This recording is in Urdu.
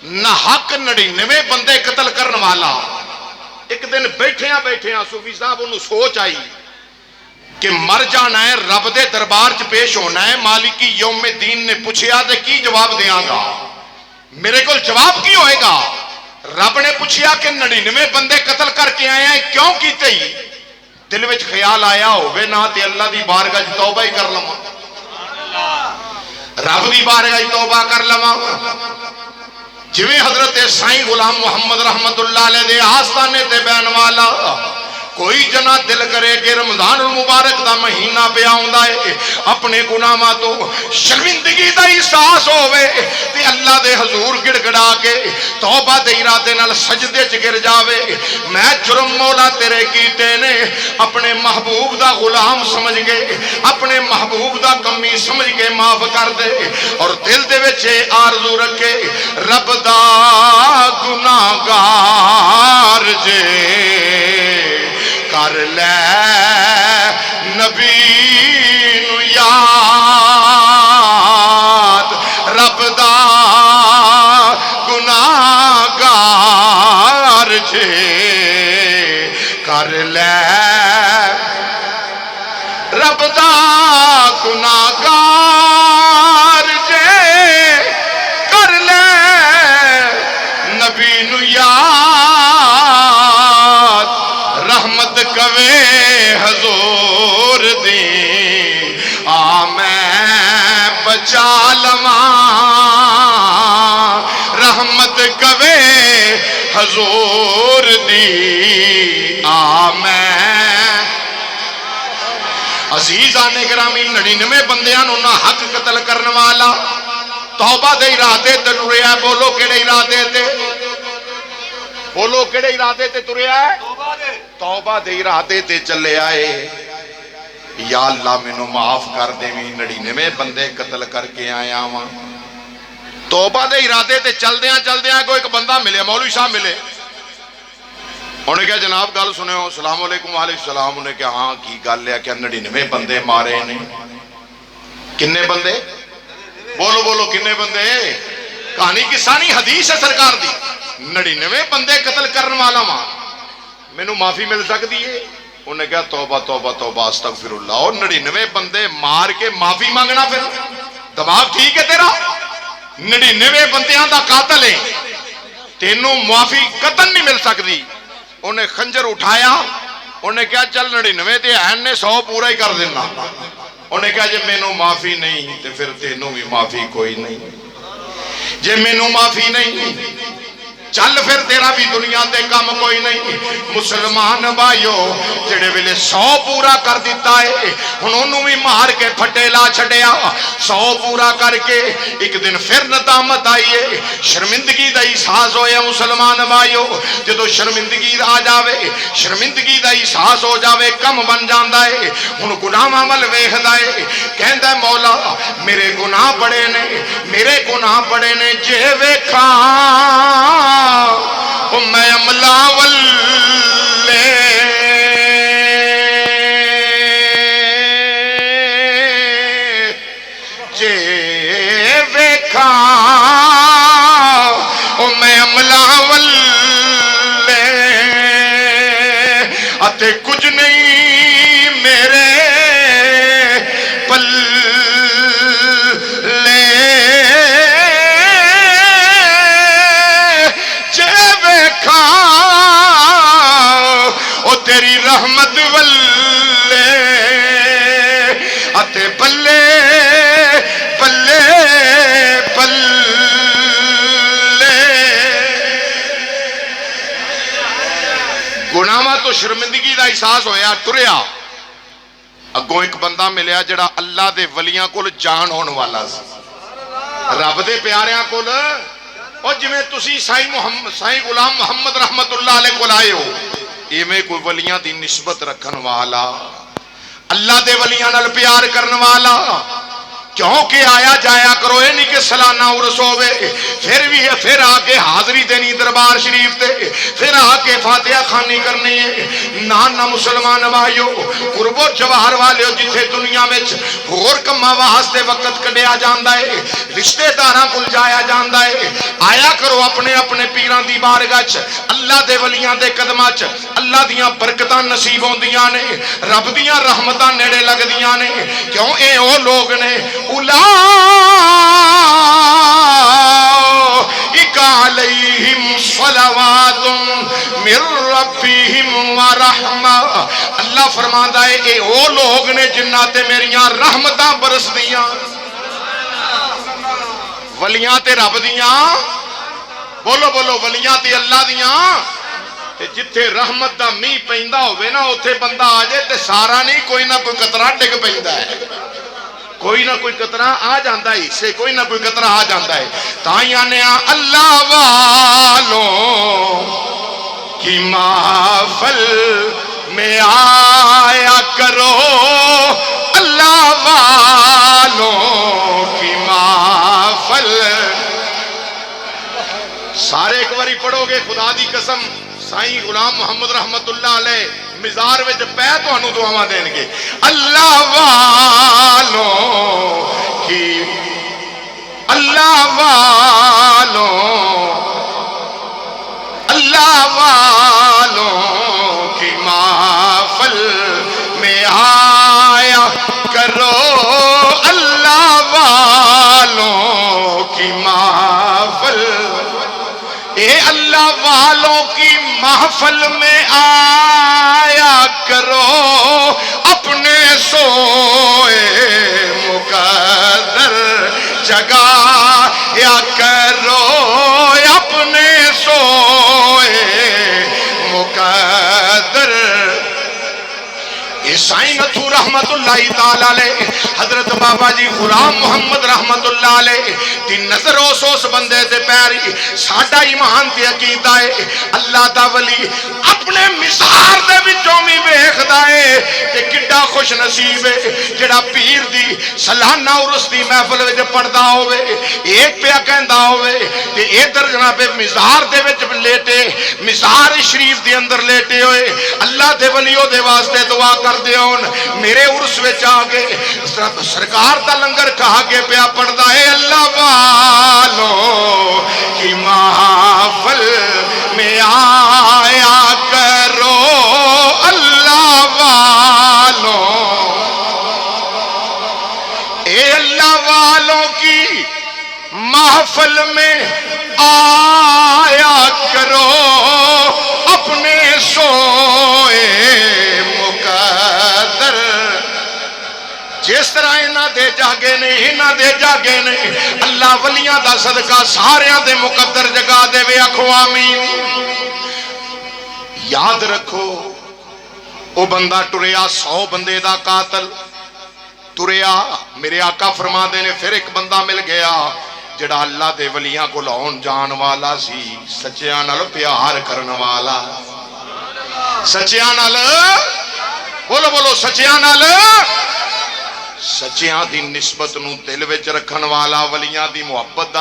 نہ حق 99 بندے قتل کرنے والا. ایک دن بیٹھیاں بیٹھیاں صوفی صاحب انہوں سوچ آئی کہ مر جانا ہے، رب دے دربار چ پیش ہونا ہے. مالکی یوم دین نے پوچھیا تے کی جواب دیاں گا؟ میرے کو جواب کی ہوئے گا؟ رب نے پوچھیا کہ 99 بندے قتل کر کے آئے ہیں، کیوں کیتے ہی؟ دل وچ خیال آیا ہوئے نہ تے اللہ دی بارگاہ وچ توبہ ہی کر لواں، رب دی بارگاہ وچ توبہ کر لواں. جویں حضرت سائیں غلام محمد رحمت اللہ علیہ دے آستانے تے بیان والا کوئی جنا دل کرے کہ رمضان المبارک دا مہینہ پہ آؤندا ہے، اپنے گناہاں تو شرمندگی دا احساس ہوئے تے اللہ دے حضور گڑ گڑا کے توبہ دے ارادے نال سجدے چ گر جاوے. میں جرم مولا تیرے کیتے نے اپنے محبوب دا غلام سمجھ کے، اپنے محبوب دا کمی سمجھ کے معاف کر دے. اور دل دے وچ آرزو رکھے رب دا گناہگار جے کر لے نبی نو یاد، رب دا گناہگار جے کر لے، رب دا گناہگار جے کر لے نبی نو یاد، رحمت کوے حضور دی آ میں بچا لواں، رحمت کوے حضور دی آ میں. عزیزان گرامی 99 بندیاں نو نہ حق قتل کرنے والا توبہ دے ارادے تے ٹریا. بولو کیڑے ارادے تے؟ بولو کیڑے ارادے تے ٹریا ہے؟ توبہ دے ارادے تے چلے آئے. یا اللہ مینو معاف کر دے، 99 بندے قتل کر کے آیا ہاں. توبہ دے ارادے تے چل دیاں کوئی ایک بندہ ملے، مولوی صاحب ملے. انہوں نے کہا جناب گل سنے ہو؟ السلام علیکم. وعلیکم السلام. انہوں نے کہا ہاں کی گل ہے؟ کیا 99 بندے مارے نے؟ کنے بندے؟ بولو بولو کنے بندے؟ کہانی قصہ نہیں، حدیث ہے سرکار دی. 99 بندے قتل کرنے والا ماں، مینوں معافی مل سکتی ہے؟ انہوں نے کہا توبہ توبہ توبہ استغفر اللہ. اور 99 بندے مار کے معافی مانگنا، پھر دماغ ٹھیک ہے تیرا؟ 99 بندیاں دا قاتل ہے، تینوں معافی قطن نہیں مل سکتی. انہیں خنجر اٹھایا، انہیں کہا چل 99 تے این نے 100 پورا ہی کر دینا. انہیں کہا جے مینوں معافی نہیں تے پھر تینوں بھی معافی کوئی نہیں. جے مینوں معافی نہیں چل پھر تیرا بھی دنیا تے کم کوئی نہیں. مسلمان بھائیو جڑے ویلے 100 پورا کر دیتا ہے ہن انہوں بھی مار کے پھٹے لا چھڈیا. 100 پورا کر کے ایک دن پھر ندامت آئی ہے، شرمندگی دا احساس ہویا. مسلمان بھائیو جدو شرمندگی آ جاوے، شرمندگی دا احساس ہو جاوے، کم بن جاندا ہے. ہن گناہ عمل ویکھدا ہے، کہندا ہے مولا میرے گناہ بڑے نے، میرے گناہ بڑے نے. جے ویکھاں میں عملہ والے جے ویکھاں میں عملہ والے اتے کچھ نہیں میرے پلے. تیری رحمت والے اتے پلے پلے پلے. گناہاں تو شرمندگی دا احساس ہویا، ٹریا. اگوں ایک بندہ ملیا جڑا اللہ دے ولیاں کول جان ہون والا سی، رب دے پیاریاں کول. اور جویں تسی سائیں غلام محمد رحمت اللہ علیہ کول آئے ہو، ایویں کوئی ولیاں دی نسبت رکھن والا، اللہ دے ولیاں نال پیار کرن والا. کیونکہ آیا جایا کرو، یہ نہیں کہ سالانہ عرس ہوے پھر آ کے حاضری دینی دربار شریف تے، پھر آ کے فاتحہ خوانی کرنی ہے۔ نہ مسلمان بھائیو، قرب و جوار والے جتھے دنیا میں ہور کما واسطے وقت کڈیا جاندا ہے، رشتے داراں کول جایا جاندا ہے، آیا کرو اپنے اپنے پیراں دی بارگاہ چ، اللہ دے ولیاں دے قدماں چ، اللہ دیاں برکتاں نصیب ہوندیاں نے، رب دیاں رحمتاں نیڑے لگدیاں نے۔ کیوں اے او لوگ نے اولئک علیہم صلوات من ربہم ورحمہ، اللہ فرماندا ہے اے او لوگ نے جنہاں تے میریاں رحمتاں برس دیاں، ولیاں تے رب دیاں، بولو بولو، ولیاں تے اللہ دیاں، جتھے رحمت دا می پیندا ہوئے نا اتھے بندہ آ جائے تے سارا نہیں، کوئی نہ کوئی قطرہ ڈگ پیندا ہے، کوئی نہ کوئی قطرہ آ جاندہ ہے، اسے کوئی نہ کوئی قطرہ آ جاندہ ہے۔ تائیاں نے اللہ والوں کی محفل میں آیا کرو، اللہ والوں کی محفل، سارے ایک باری پڑھو گے خدا دی قسم، سائیں غلام محمد رحمت اللہ علیہ مزار وچ پہ تانوں دعاواں دین گے۔ اللہ والوں کی، اللہ والوں، اللہ والوں کی محفل میں آیا کرو، اللہ والوں کی محفل، اے اللہ والوں کی محفل میں آیا کرو، اپنے سوئے مقدر جگایا کرو، اپنے سوئے مقدر۔ سائیں نتھو رحمت اللہ تعالی علیہ، حضرت بابا جی غلام محمد رحمت اللہ علیہ دی نظر اس بندے تے پیری، ساڈا ایمان تے عقیدہ ہے اللہ دا ولی اپنے مزار دے وچوں وی ویکھدا ہے تے کڈا خوش نصیب ہے جڑا پیر دی سالانہ عرس دی محفل وچ پڑھدا ہوے، ایک پیا کہندا ہوے تے ادھر جناب مزار دے وچ لیٹے، مزار شریف دے اندر لیٹے ہوئے اللہ دے ولیوں دے واسطے دعا کر دیون۔ میرے عرس وچ آ کے سرکار دا لنگر کہا کے پیا پڑھدا ہے، اللہ والوں کی محفل میں آیا کرو، اللہ والوں، اے اللہ والوں کی محفل میں آیا کرو، اپنے سوئے مقدر۔ جس طرح انہاں دے جاگے نے، انہاں دے جاگے نے، اللہ ولیاں دا صدقہ ساریاں دے مقدر جگا دے وے، آکھو آمین۔ یاد رکھو او بندہ ٹریا 100 بندے دا قاتل ٹریا، میرے آقا فرما دے نے پھر ایک بندہ مل گیا جڑا اللہ دے ولیاں کو لون جان والا سی، سچیاں نال پیار کرن والا، سچیاں نال، بولو بولو، سچیاں نال، سچیاں دی نسبت نو دل وچ رکھن والا، ولیاں دی محبت دا